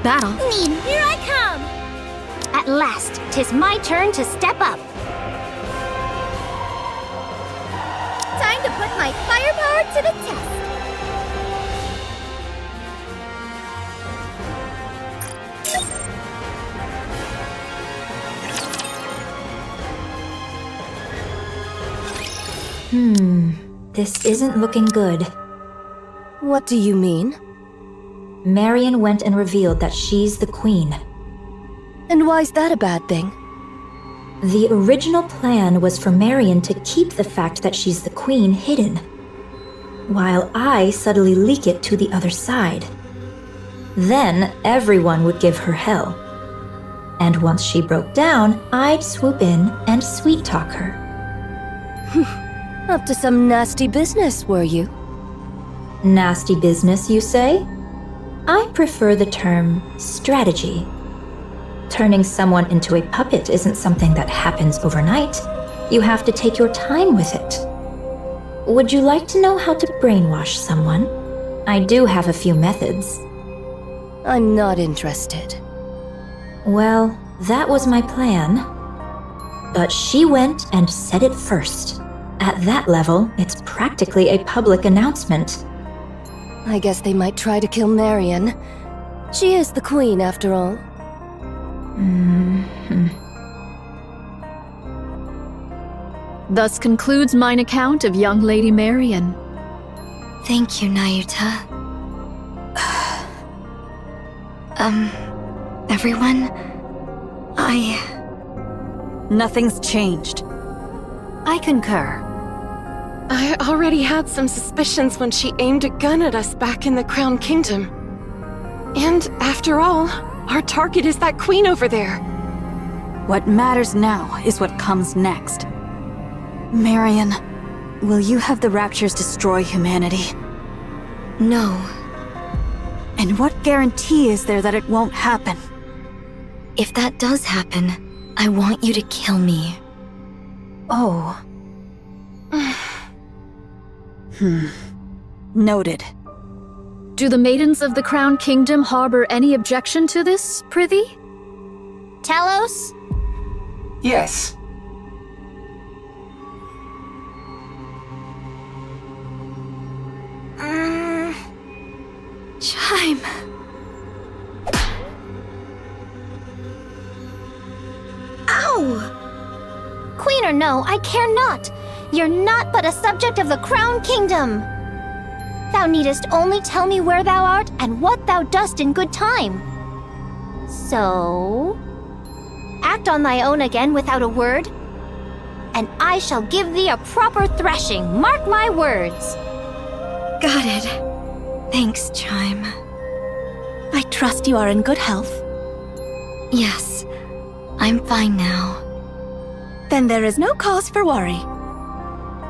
battle. Here I come! At last, 'tis my turn to step up. Time to put my firepower to the test. This isn't looking good. What do you mean? Marion went and revealed that she's the queen. And why's that a bad thing? The original plan was for Marion to keep the fact that she's the queen hidden, while I subtly leak it to the other side. Then everyone would give her hell. And once she broke down, I'd swoop in and sweet-talk her. Up to some nasty business, were you? Nasty business, you say? I prefer the term strategy. Turning someone into a puppet isn't something that happens overnight. You have to take your time with it. Would you like to know how to brainwash someone? I do have a few methods. I'm not interested. Well, that was my plan. But she went and said it first. At that level, it's practically a public announcement. I guess they might try to kill Marion. She is the queen, after all. Thus concludes mine account of young Lady Marion. Thank you, Nayuta. Everyone? Nothing's changed. I concur. I already had some suspicions when she aimed a gun at us back in the Crown Kingdom. And after all, our target is that queen over there. What matters now is what comes next. Marion, will you have the Raptures destroy humanity? No. And what guarantee is there that it won't happen? If that does happen, I want you to kill me. Oh. Noted. Do the maidens of the Crown Kingdom harbor any objection to this, prithee? Talos? Yes. Chime. Ow! Queen or no, I care not. You're not but a subject of the Crown Kingdom. Thou needest only tell me where thou art and what thou dost in good time. So, act on thy own again without a word, and I shall give thee a proper thrashing, mark my words. Got it. Thanks, Chime. I trust you are in good health. Yes, I'm fine now. Then there is no cause for worry.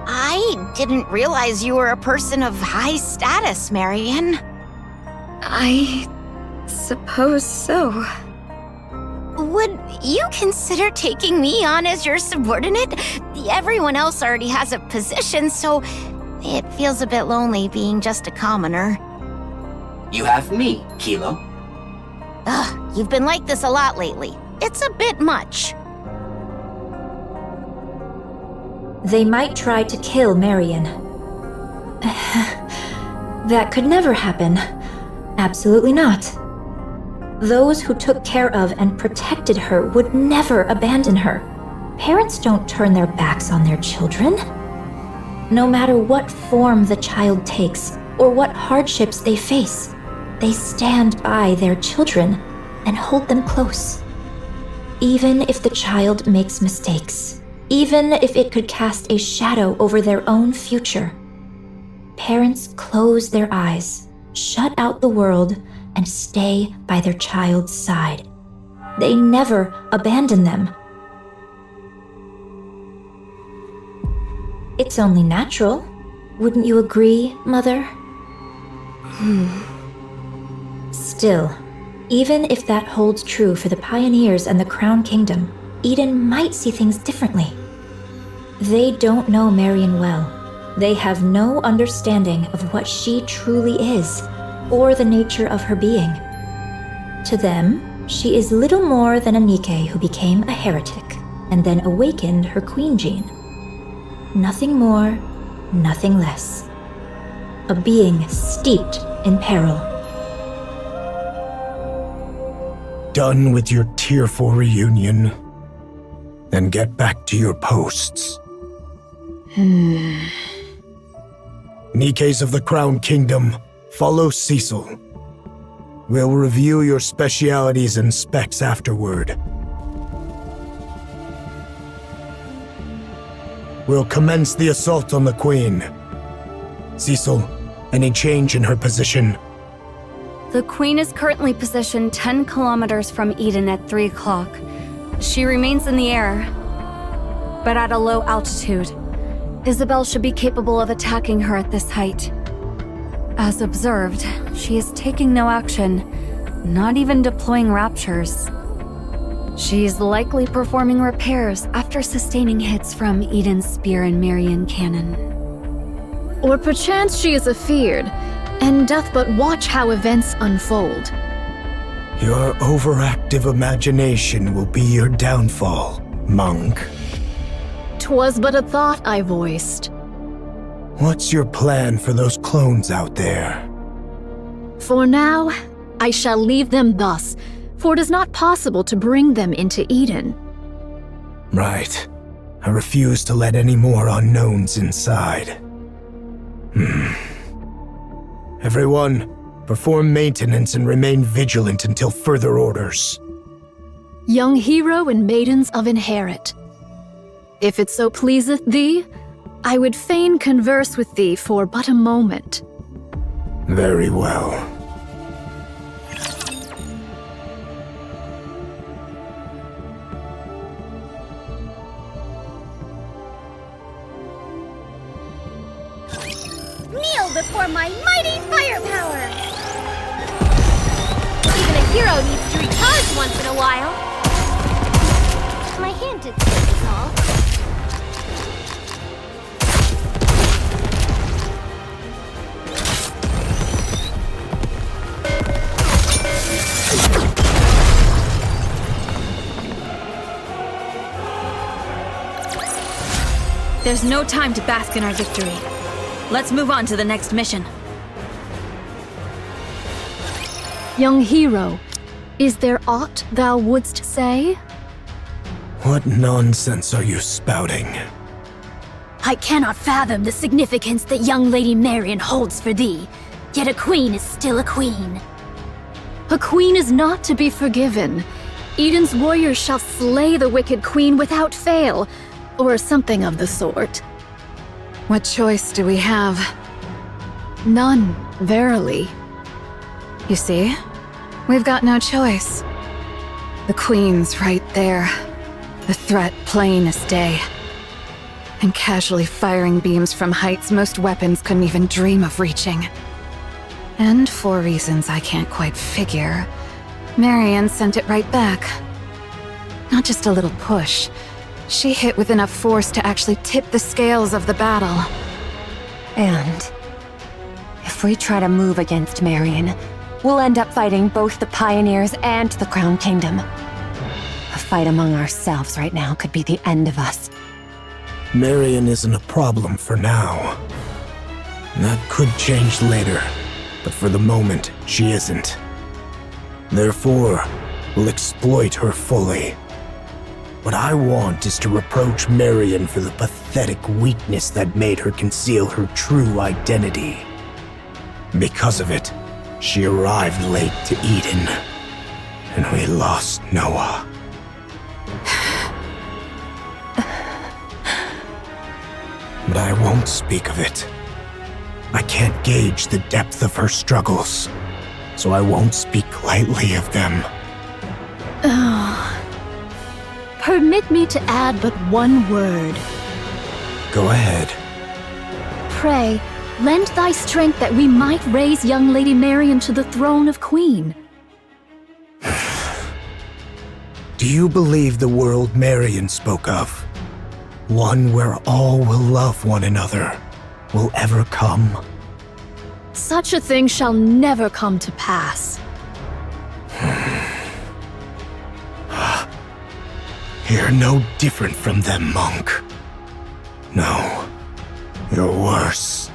I didn't realize you were a person of high status, Marion. I suppose so. Would you consider taking me on as your subordinate? Everyone else already has a position, so it feels a bit lonely being just a commoner. You have me, Kilo. Ugh, you've been like this a lot lately. It's a bit much. They might try to kill Marion. That could never happen. Absolutely not. Those who took care of and protected her would never abandon her. Parents don't turn their backs on their children. No matter what form the child takes or what hardships they face, they stand by their children and hold them close. Even if the child makes mistakes, even if it could cast a shadow over their own future, parents close their eyes, shut out the world, and stay by their child's side. They never abandon them. It's only natural. Wouldn't you agree, Mother? Still, even if that holds true for the pioneers and the Crown Kingdom, Eden might see things differently. They don't know Marion well. They have no understanding of what she truly is, or the nature of her being. To them, she is little more than a Nikke who became a heretic and then awakened her queen gene. Nothing more, nothing less. A being steeped in peril. Done with your tearful reunion. Then get back to your posts. Nikkes of the Crown Kingdom, follow Cecil. We'll review your specialities and specs afterward. We'll commence the assault on the Queen. Cecil, any change in her position? The Queen is currently positioned 10 kilometers from Eden at 3 o'clock. She remains in the air, but at a low altitude. Isabel should be capable of attacking her at this height. As observed, she is taking no action, not even deploying raptures. She's likely performing repairs after sustaining hits from Eden's spear and Marian cannon. Or perchance she is afeared, and doth but watch how events unfold. Your overactive imagination will be your downfall, monk. 'Twas but a thought I voiced. What's your plan for those clones out there? For now, I shall leave them thus, for it is not possible to bring them into Eden. Right. I refuse to let any more unknowns inside. Everyone, perform maintenance and remain vigilant until further orders. Young hero and maidens of Inherit. If it so pleaseth thee, I would fain converse with thee for but a moment. Very well. Kneel before my mighty firepower! Even a hero needs to recharge once in a while. My hand did slip is all. There's no time to bask in our victory. Let's move on to the next mission. Young hero, is there aught thou wouldst say? What nonsense are you spouting? I cannot fathom the significance that young Lady Marian holds for thee. Yet a queen is still a queen. A queen is not to be forgiven. Eden's warriors shall slay the wicked queen without fail, or something of the sort. What choice do we have? None, verily. You see? We've got no choice. The Queen's right there. The threat plain as day. And casually firing beams from heights most weapons couldn't even dream of reaching. And for reasons I can't quite figure, Marian sent it right back. Not just a little push. She hit with enough force to actually tip the scales of the battle. And if we try to move against Marian, we'll end up fighting both the Pioneers and the Crown Kingdom. A fight among ourselves right now could be the end of us. Marian isn't a problem for now. That could change later, but for the moment, she isn't. Therefore, we'll exploit her fully. What I want is to reproach Marian for the pathetic weakness that made her conceal her true identity. Because of it, she arrived late to Eden, and we lost Noah. But I won't speak of it. I can't gauge the depth of her struggles, so I won't speak lightly of them. Permit me to add but one word. Go ahead. Pray, lend thy strength that we might raise young Lady Marian to the throne of Queen. Do you believe the world Marian spoke of? One where all will love one another, will ever come? Such a thing shall never come to pass. You're no different from them, monk. No, you're worse.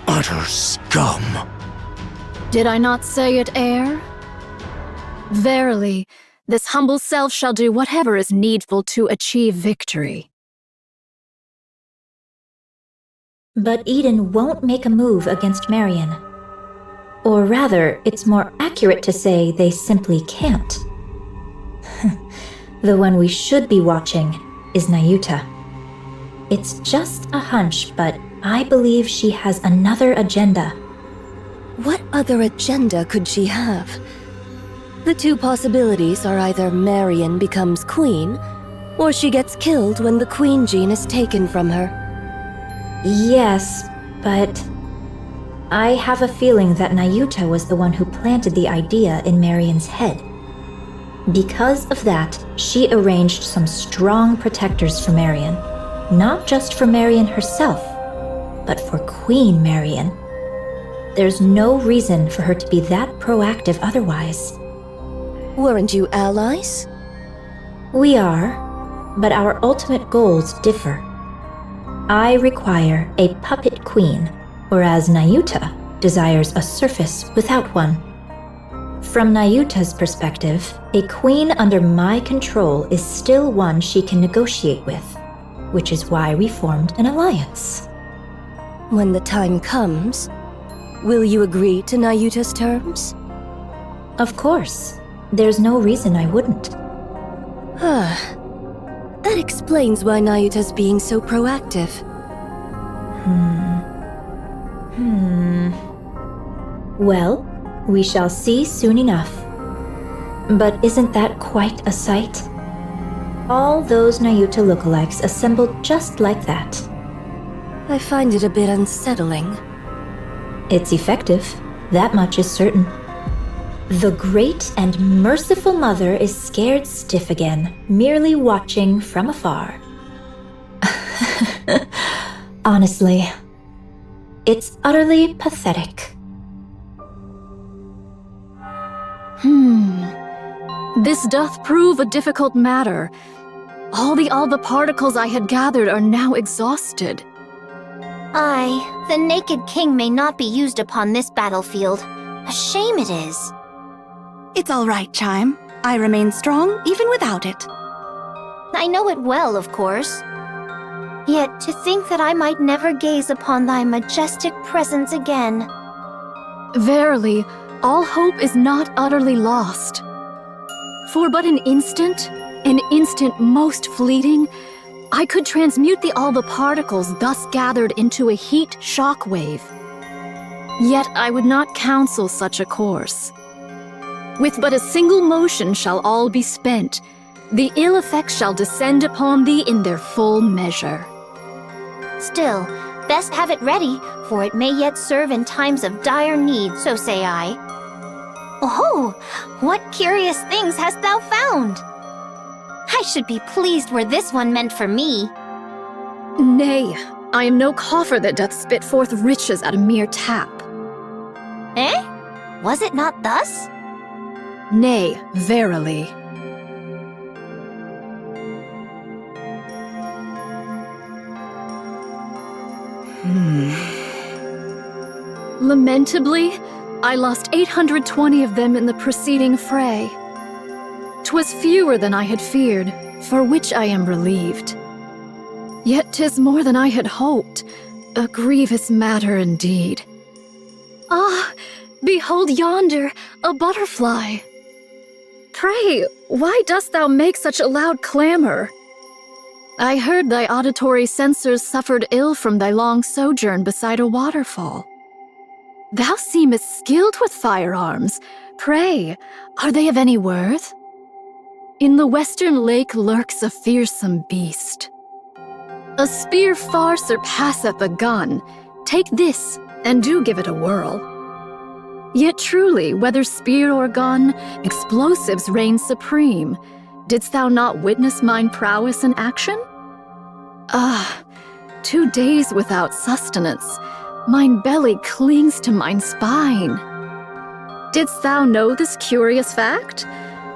Utter scum. Did I not say it, heir? Verily, this humble self shall do whatever is needful to achieve victory. But Eden won't make a move against Marion. Or rather, it's more accurate to say they simply can't. The one we should be watching is Nayuta. It's just a hunch, but I believe she has another agenda. What other agenda could she have? The two possibilities are either Marion becomes queen, or she gets killed when the queen gene is taken from her. Yes, but I have a feeling that Nayuta was the one who planted the idea in Marion's head. Because of that, she arranged some strong protectors for Marion. Not just for Marion herself, but for Queen Marion. There's no reason for her to be that proactive otherwise. Weren't you allies? We are, but our ultimate goals differ. I require a puppet queen, whereas Nayuta desires a surface without one. From Nayuta's perspective, a queen under my control is still one she can negotiate with, which is why we formed an alliance. When the time comes, will you agree to Nayuta's terms? Of course. There's no reason I wouldn't. That explains why Nayuta's being so proactive. Well, we shall see soon enough. But isn't that quite a sight? All those Nayuta lookalikes assembled just like that. I find it a bit unsettling. It's effective, that much is certain. The great and merciful mother is scared stiff again, merely watching from afar. Honestly, it's utterly pathetic. This doth prove a difficult matter. All the particles I had gathered are now exhausted. Aye, the Naked King may not be used upon this battlefield. A shame it is. It's all right, Chime. I remain strong even without it. I know it well, of course. Yet to think that I might never gaze upon thy majestic presence again. Verily, all hope is not utterly lost. For but an instant most fleeting, I could transmute all the particles thus gathered into a heat shock wave. Yet I would not counsel such a course. With but a single motion shall all be spent. The ill effects shall descend upon thee in their full measure. Still, best have it ready, for it may yet serve in times of dire need, so say I. Oh, what curious things hast thou found? I should be pleased were this one meant for me. Nay, I am no coffer that doth spit forth riches at a mere tap. Eh? Was it not thus? Nay, verily. Lamentably, I lost 820 of them in the preceding fray. 'Twas fewer than I had feared, for which I am relieved. Yet 'tis more than I had hoped, a grievous matter indeed. Ah, behold yonder, a butterfly. Pray, why dost thou make such a loud clamor? I heard thy auditory sensors suffered ill from thy long sojourn beside a waterfall. Thou seemest skilled with firearms. Pray, are they of any worth? In the western lake lurks a fearsome beast. A spear far surpasseth a gun. Take this, and do give it a whirl. Yet truly, whether spear or gun, explosives reign supreme. Didst thou not witness mine prowess in action? 2 days without sustenance. Mine belly clings to mine spine. Didst thou know this curious fact?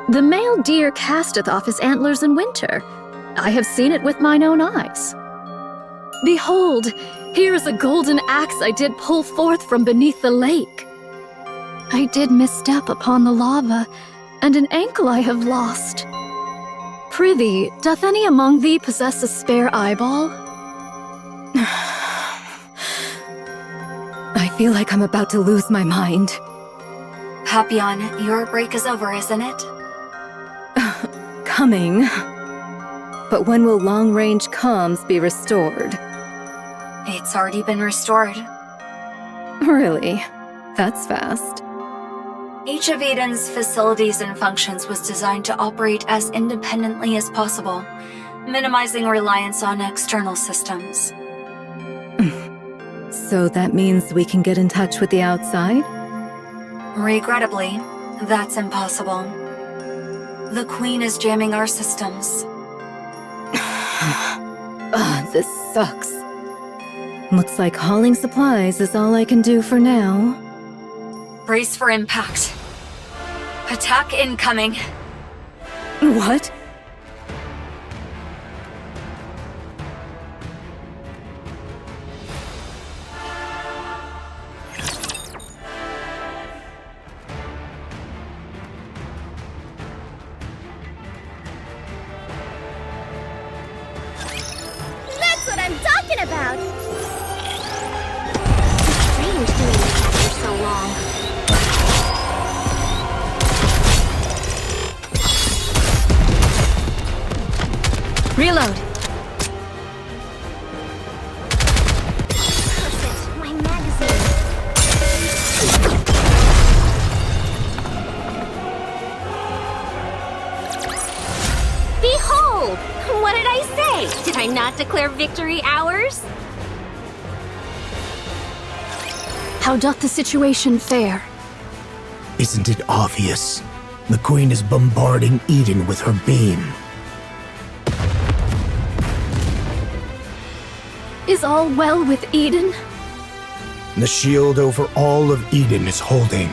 The male deer casteth off his antlers in winter. I have seen it with mine own eyes. Behold, here is a golden axe I did pull forth from beneath the lake. I did misstep upon the lava, and an ankle I have lost. Prithee, doth any among thee possess a spare eyeball? I feel like I'm about to lose my mind. Papillon, your break is over, isn't it? Coming. But when will long-range comms be restored? It's already been restored. Really? That's fast. Each of Eden's facilities and functions was designed to operate as independently as possible, minimizing reliance on external systems. So that means we can get in touch with the outside? Regrettably, that's impossible. The Queen is jamming our systems. This sucks. Looks like hauling supplies is all I can do for now. Brace for impact. Attack incoming. What? That's what I'm talking about! It's strange doing this after so long. Reload! Perfect, my magazine. Behold! What did I say? Did I not declare victory ours? How doth the situation fare? Isn't it obvious? The Queen is bombarding Eden with her beam. Is all well with Eden? The shield over all of Eden is holding.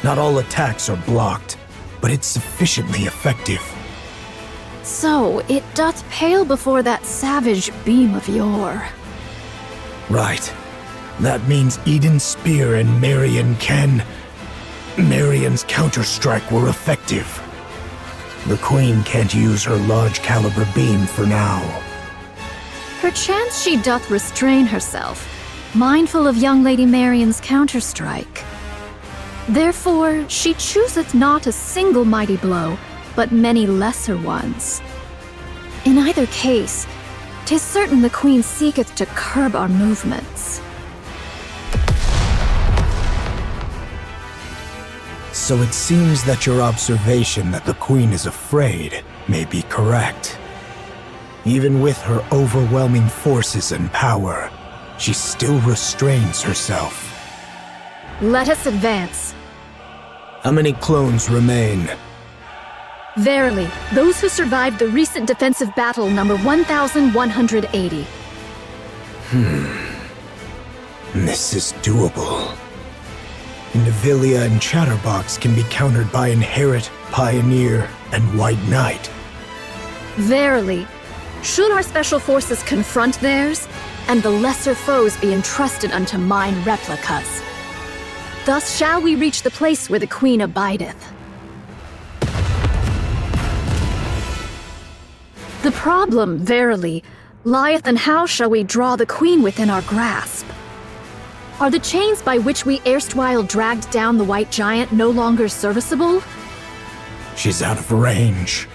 Not all attacks are blocked, but it's sufficiently effective. So, it doth pale before that savage beam of yore. Right. That means Eden's spear and Marion can... Marion's counterstrike were effective. The Queen can't use her large-caliber beam for now. Perchance she doth restrain herself, mindful of young Lady Marion's counterstrike. Therefore, she chooseth not a single mighty blow, but many lesser ones. In either case, 'tis certain the Queen seeketh to curb our movements. So it seems that your observation that the Queen is afraid may be correct. Even with her overwhelming forces and power, she still restrains herself. Let us advance. How many clones remain? Verily, those who survived the recent defensive battle number 1,180. This is doable. Nivelia and Chatterbox can be countered by Inherit, Pioneer, and White Knight. Verily, should our special forces confront theirs, and the lesser foes be entrusted unto mine replicas. Thus shall we reach the place where the Queen abideth. The problem, verily, lieth in how shall we draw the Queen within our grasp. Are the chains by which we erstwhile dragged down the White Giant no longer serviceable? She's out of range.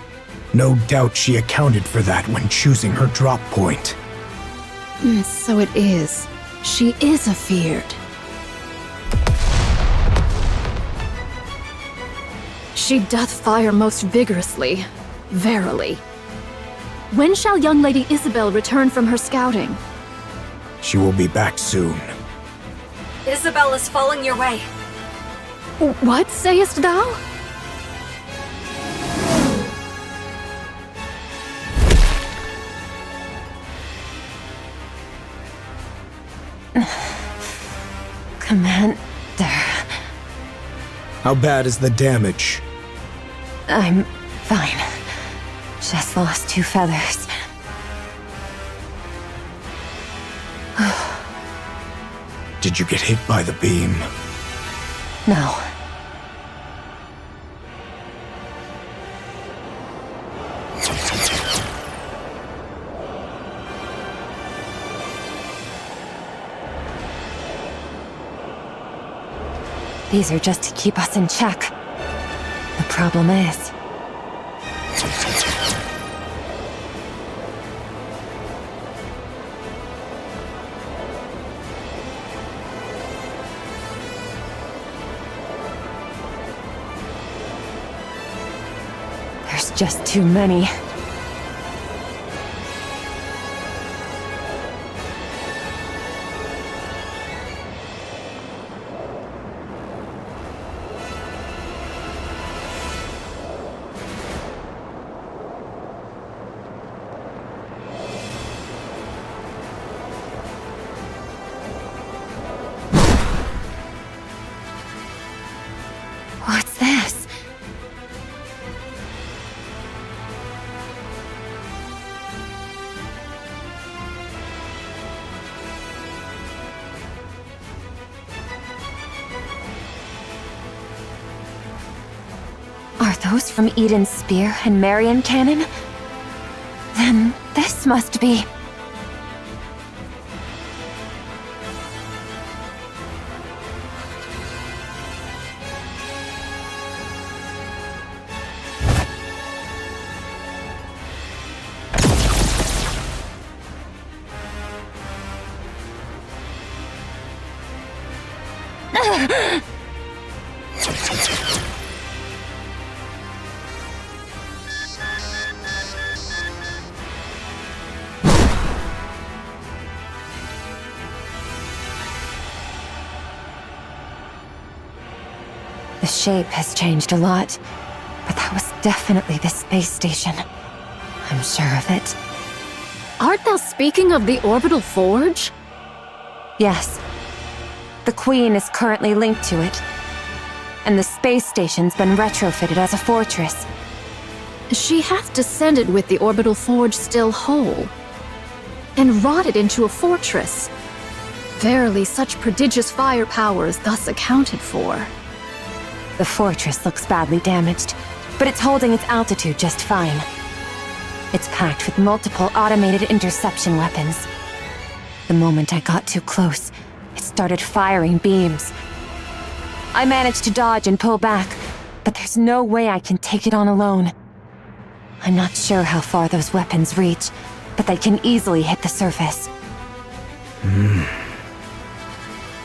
No doubt she accounted for that when choosing her drop point. So it is. She is afeared. She doth fire most vigorously, verily. When shall young Lady Isabel return from her scouting? She will be back soon. Isabel is falling your way. What sayest thou? Commander. How bad is the damage? I'm fine. Just lost 2 feathers. Did you get hit by the beam? No. These are just to keep us in check. The problem is... there's just too many. What's this? Are those from Eden's spear and Marion cannon? Then this must be... The shape has changed a lot, but that was definitely the space station. I'm sure of it. Art thou speaking of the orbital forge? Yes. The Queen is currently linked to it. And the space station's been retrofitted as a fortress. She hath descended with the orbital forge still whole, and wrought it into a fortress. Verily, such prodigious firepower is thus accounted for. The fortress looks badly damaged, but it's holding its altitude just fine. It's packed with multiple automated interception weapons. The moment I got too close, it started firing beams. I managed to dodge and pull back, but there's no way I can take it on alone. I'm not sure how far those weapons reach, but they can easily hit the surface.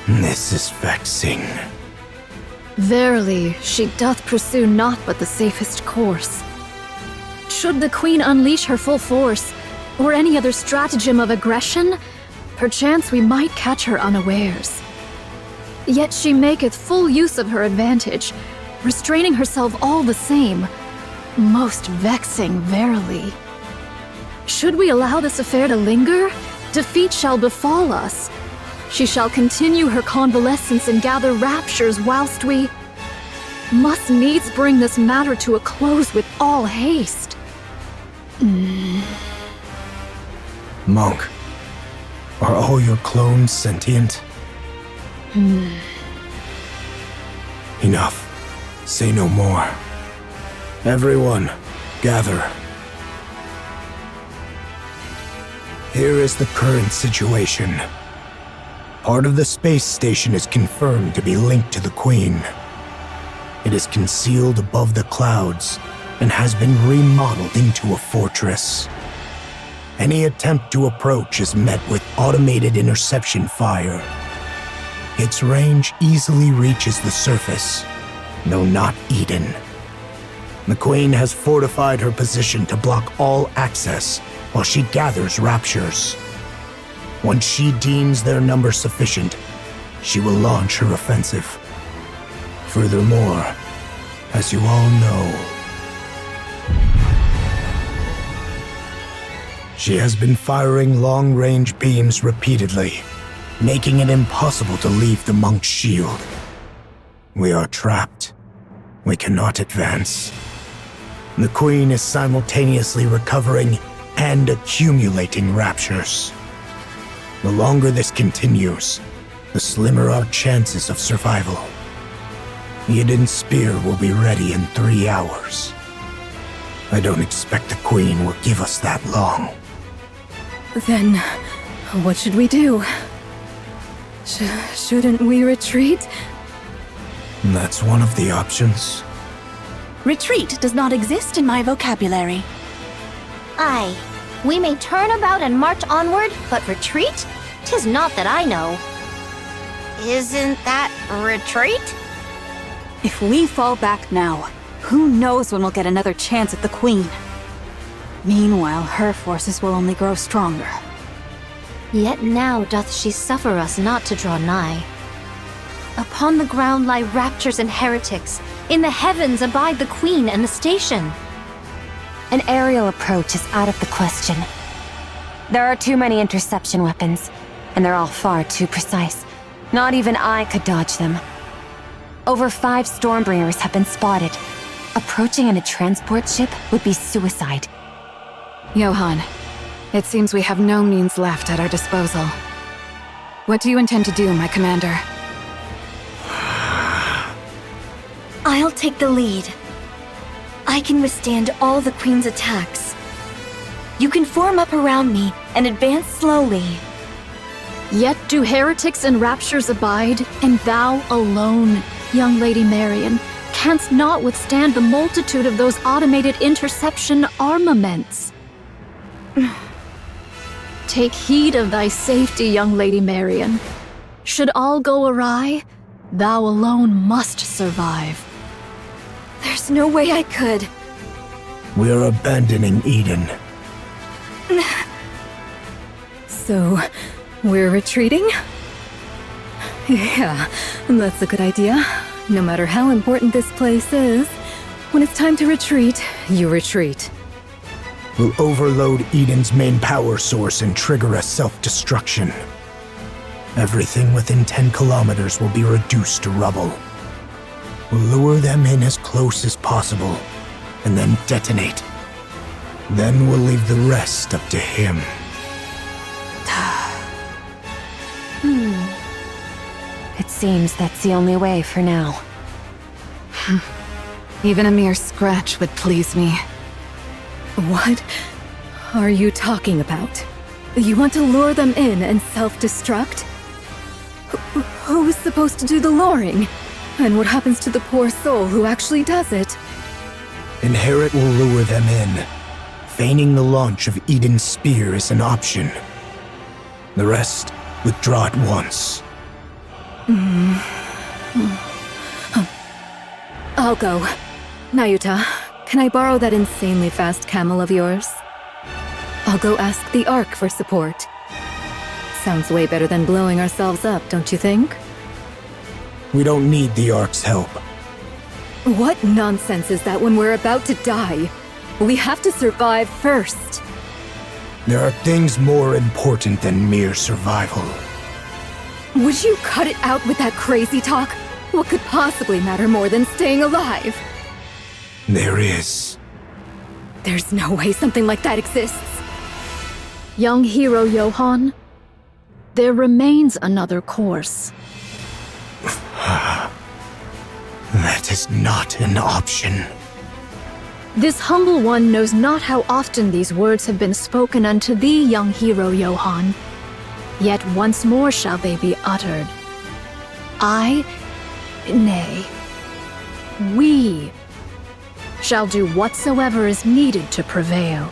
This is vexing. Verily, she doth pursue naught but the safest course. Should the Queen unleash her full force, or any other stratagem of aggression, perchance we might catch her unawares. Yet she maketh full use of her advantage, restraining herself all the same. Most vexing, verily. Should we allow this affair to linger, defeat shall befall us. She shall continue her convalescence and gather raptures whilst we must needs bring this matter to a close with all haste. Monk, are all your clones sentient? Enough. Say no more. Everyone, gather. Here is the current situation. Part of the space station is confirmed to be linked to the Queen. It is concealed above the clouds and has been remodeled into a fortress. Any attempt to approach is met with automated interception fire. Its range easily reaches the surface, though not Eden. The Queen has fortified her position to block all access while she gathers raptures. Once she deems their number sufficient, she will launch her offensive. Furthermore, as you all know, she has been firing long-range beams repeatedly, making it impossible to leave the monk's shield. We are trapped. We cannot advance. The Queen is simultaneously recovering and accumulating raptures. The longer this continues, the slimmer our chances of survival. Eden's spear will be ready in 3 hours. I don't expect the Queen will give us that long. Then, what should we do? Shouldn't we retreat? That's one of the options. Retreat does not exist in my vocabulary. Aye, we may turn about and march onward, but retreat? 'Tis not that I know. Isn't that retreat? If we fall back now, who knows when we'll get another chance at the Queen? Meanwhile, her forces will only grow stronger. Yet now doth she suffer us not to draw nigh. Upon the ground lie raptures and heretics. In the heavens abide the Queen and the station. An aerial approach is out of the question. There are too many interception weapons, and they're all far too precise. Not even I could dodge them. Over 5 Stormbringers have been spotted. Approaching in a transport ship would be suicide. Johan, it seems we have no means left at our disposal. What do you intend to do, my commander? I'll take the lead. I can withstand all the Queen's attacks. You can form up around me and advance slowly. Yet do heretics and raptures abide, and thou alone, young Lady Marion, canst not withstand the multitude of those automated interception armaments. Take heed of thy safety, young Lady Marion. Should all go awry, thou alone must survive. There's no way I could. We're abandoning Eden. So, we're retreating? Yeah, that's a good idea. No matter how important this place is, when it's time to retreat, you retreat. We'll overload Eden's main power source and trigger a self-destruction. Everything within 10 kilometers will be reduced to rubble. We'll lure them in as close as possible, and then detonate. Then we'll leave the rest up to him. It seems that's the only way for now. Even a mere scratch would please me. What are you talking about? You want to lure them in and self-destruct? Who's supposed to do the luring? And what happens to the poor soul who actually does it? Inherit will lure them in. Feigning the launch of Eden's spear is an option. The rest, withdraw at once. I'll go. Nayuta, can I borrow that insanely fast camel of yours? I'll go ask the Ark for support. Sounds way better than blowing ourselves up, don't you think? We don't need the Ark's help. What nonsense is that when we're about to die? We have to survive first. There are things more important than mere survival. Would you cut it out with that crazy talk? What could possibly matter more than staying alive? There is. There's no way something like that exists. Young hero Johan, there remains another course. That is not an option. This humble one knows not how often these words have been spoken unto thee, young hero Johan. Yet once more shall they be uttered. Nay, we shall do whatsoever is needed to prevail.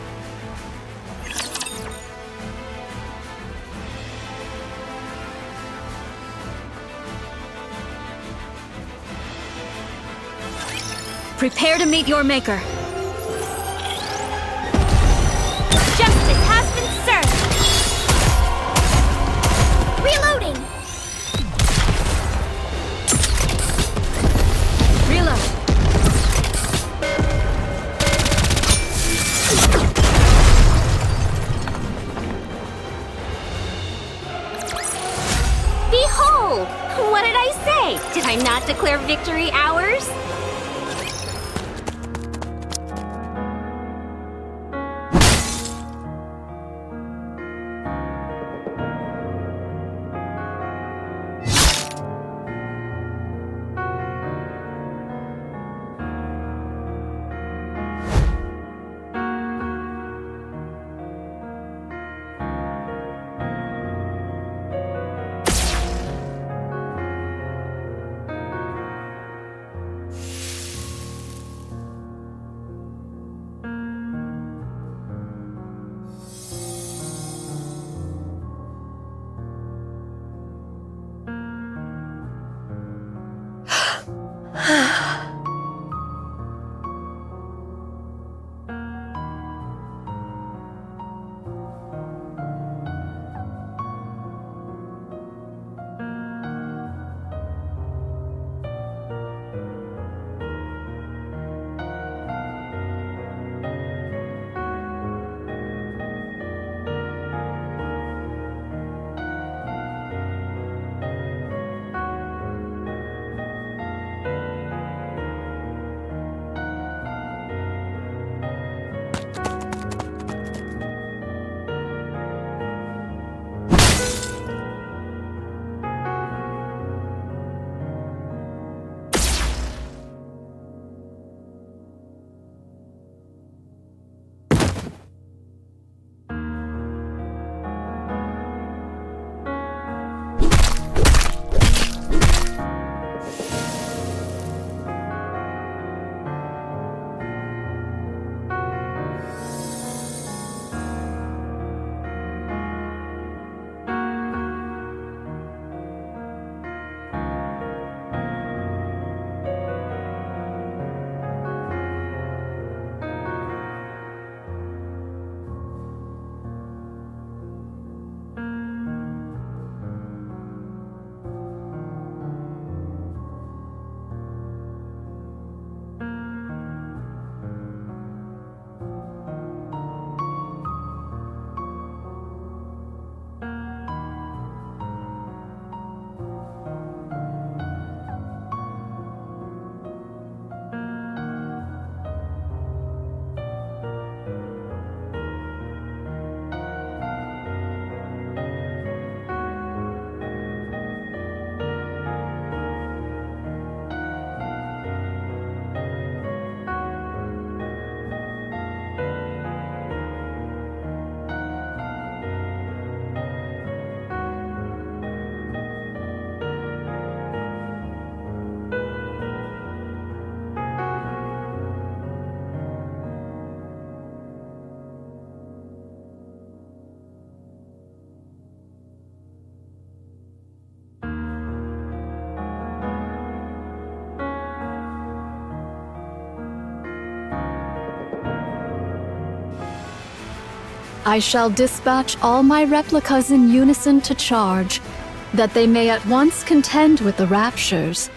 Prepare to meet your maker. Justice has been served! Reloading! Reload. Behold! What did I say? Did I not declare victory ours? I shall dispatch all my replicas in unison to charge, that they may at once contend with the Raptures,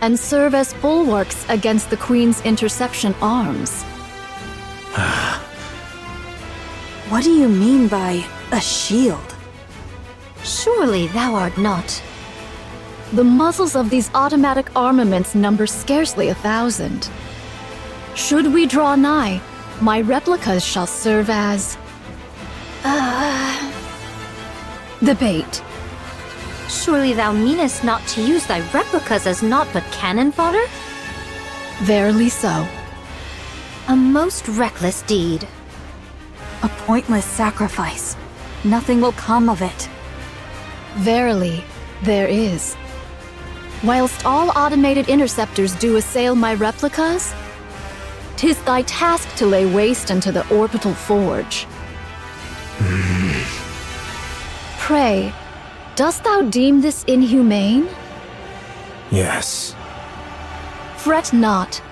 and serve as bulwarks against the Queen's interception arms. What do you mean by a shield? Surely thou art not. The muzzles of these automatic armaments number scarcely 1,000. Should we draw nigh, my replicas shall serve as... the bait. Surely thou meanest not to use thy replicas as naught but cannon fodder? Verily so. A most reckless deed. A pointless sacrifice. Nothing will come of it. Verily, there is. Whilst all automated interceptors do assail my replicas, 'tis thy task to lay waste unto the orbital forge. Pray, dost thou deem this inhumane? Yes. Fret not.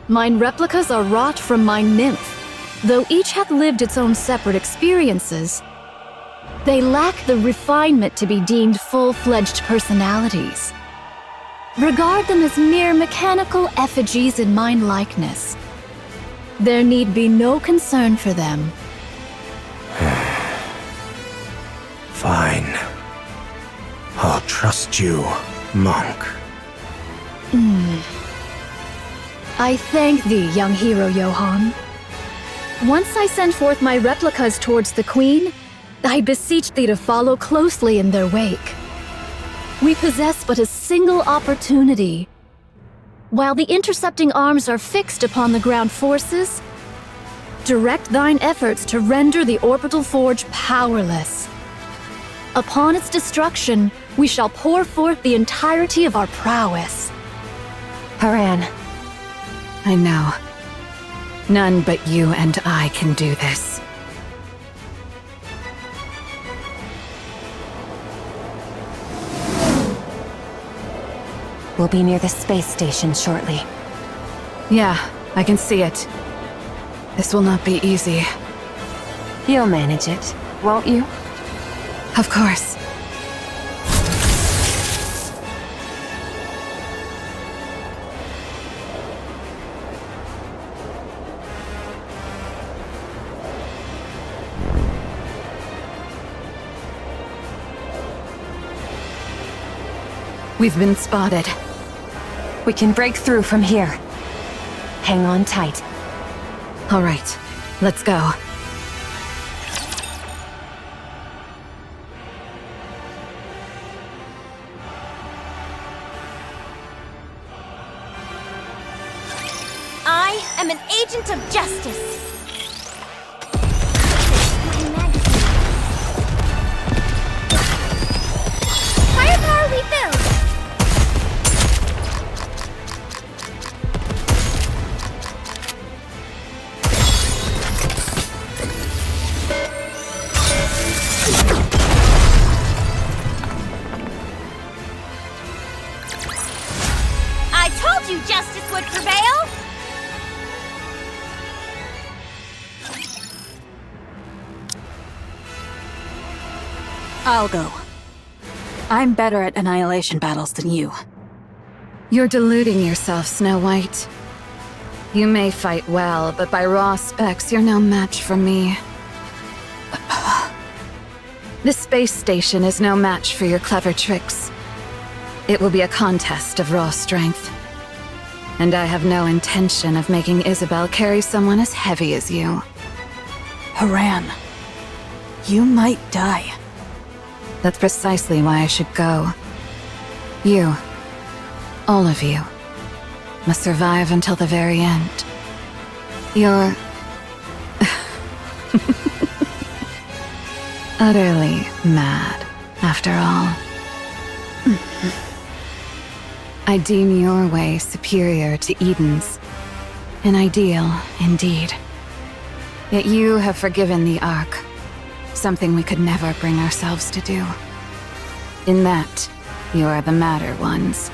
Mine replicas are wrought from my nymph. Though each hath lived its own separate experiences, they lack the refinement to be deemed full-fledged personalities. Regard them as mere mechanical effigies in mine likeness. There need be no concern for them. Fine. I'll trust you, monk. I thank thee, young hero Johann. Once I send forth my replicas towards the Queen, I beseech thee to follow closely in their wake. We possess but a single opportunity. While the intercepting arms are fixed upon the ground forces, direct thine efforts to render the orbital forge powerless. Upon its destruction, we shall pour forth the entirety of our prowess. Haran, I know. None but you and I can do this. we'll be near the space station shortly. Yeah, I can see it. This will not be easy. You'll manage it, won't you? Of course. We've been spotted. We can break through from here. Hang on tight. All right, let's go. I am an agent of justice. Firepower refilled. I told you justice would prevail! I'll go. I'm better at annihilation battles than you. You're deluding yourself, Snow White. You may fight well, but by raw specs, you're no match for me. This space station is no match for your clever tricks. It will be a contest of raw strength. And I have no intention of making Isabel carry someone as heavy as you. Haran, you might die. That's precisely why I should go. You, all of you, must survive until the very end. You're utterly mad, after all. I deem your way superior to Eden's. An ideal, indeed. Yet you have forgiven the Ark. Something we could never bring ourselves to do. In that, you are the madder ones.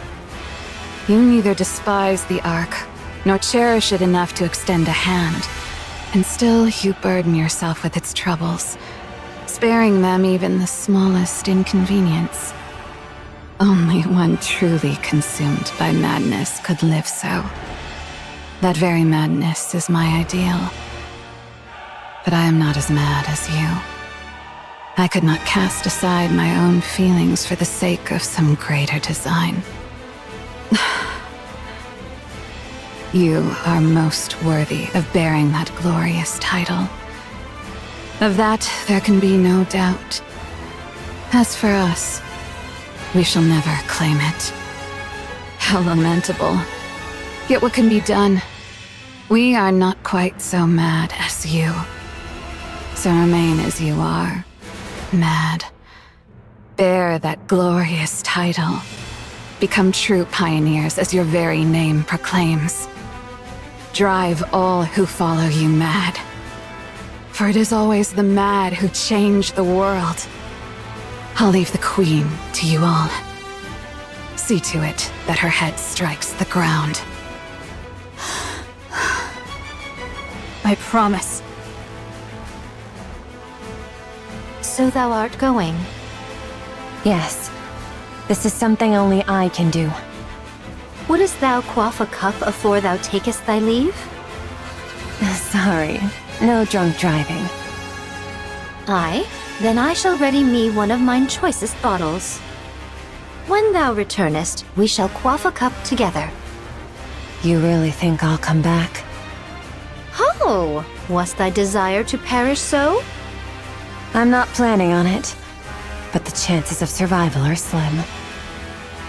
You neither despise the Ark, nor cherish it enough to extend a hand, and still you burden yourself with its troubles, sparing them even the smallest inconvenience. Only one truly consumed by madness could live so. That very madness is my ideal. But I am not as mad as you. I could not cast aside my own feelings for the sake of some greater design. You are most worthy of bearing that glorious title. Of that, there can be no doubt. As for us, we shall never claim it. How lamentable. Yet what can be done? We are not quite so mad as you. So remain as you are, mad. Bear that glorious title. Become true pioneers as your very name proclaims. Drive all who follow you mad. For it is always the mad who change the world. I'll leave the Queen to you all. See to it that her head strikes the ground. I promise. So thou art going. Yes. This is something only I can do. Wouldst thou quaff a cup afore thou takest thy leave? Sorry. No drunk driving. Aye, then I shall ready me one of mine choicest bottles. When thou returnest, we shall quaff a cup together. You really think I'll come back? Ho! Was thy desire to perish so? I'm not planning on it. But the chances of survival are slim.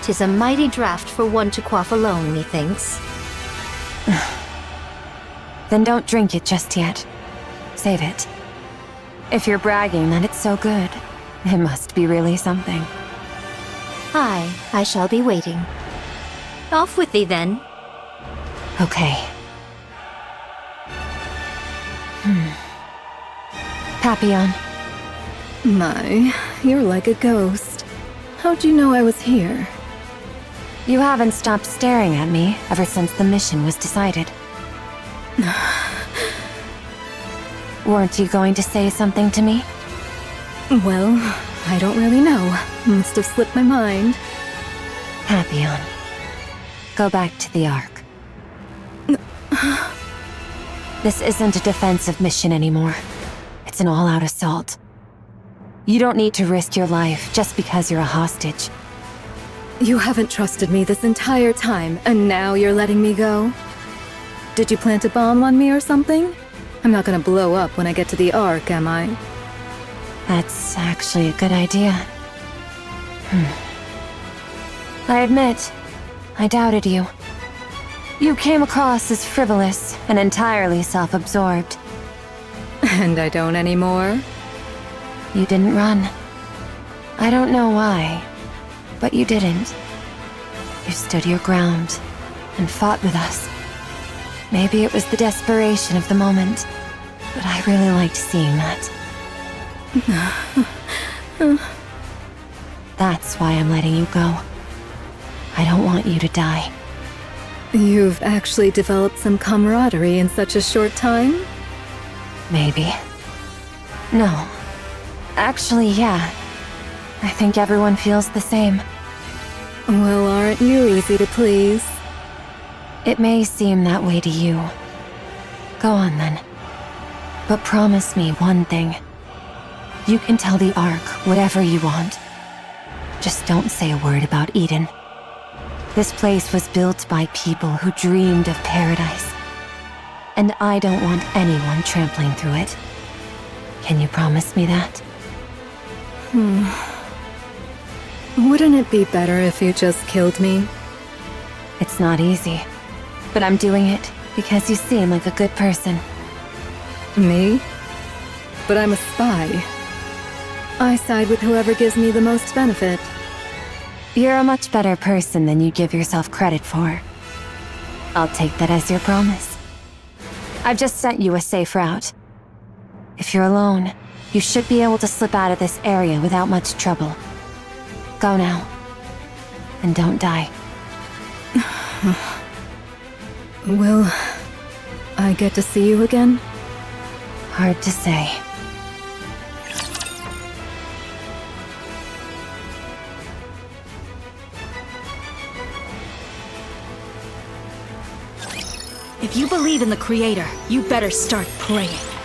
'Tis a mighty draught for one to quaff alone, methinks. Then don't drink it just yet. Save it. If you're bragging that it's so good, it must be really something. Aye, I shall be waiting. Off with thee then. Okay. Papillon. My, you're like a ghost. How'd you know I was here? You haven't stopped staring at me ever since the mission was decided. Weren't you going to say something to me? Well, I don't really know. Must have slipped my mind. Papillon. Go back to the Ark. This isn't a defensive mission anymore. It's an all-out assault. You don't need to risk your life just because you're a hostage. You haven't trusted me this entire time, and now you're letting me go? Did you plant a bomb on me or something? I'm not gonna blow up when I get to the Ark, am I? That's actually a good idea. I admit, I doubted you. You came across as frivolous and entirely self-absorbed. And I don't anymore? You didn't run. I don't know why, but you didn't. You stood your ground and fought with us. Maybe it was the desperation of the moment, but I really liked seeing that. That's why I'm letting you go. I don't want you to die. You've actually developed some camaraderie in such a short time? Maybe. No. Actually, yeah. I think everyone feels the same. Well, aren't you easy to please? It may seem that way to you. Go on then. But promise me one thing. You can tell the Ark whatever you want. Just don't say a word about Eden. This place was built by people who dreamed of paradise. And I don't want anyone trampling through it. Can you promise me that? Wouldn't it be better if you just killed me? It's not easy. But I'm doing it because you seem like a good person. Me? But I'm a spy. I side with whoever gives me the most benefit. You're a much better person than you give yourself credit for. I'll take that as your promise. I've just sent you a safe route. If you're alone, you should be able to slip out of this area without much trouble. Go now. And don't die. Will I get to see you again? Hard to say. If you believe in the Creator, you better start praying.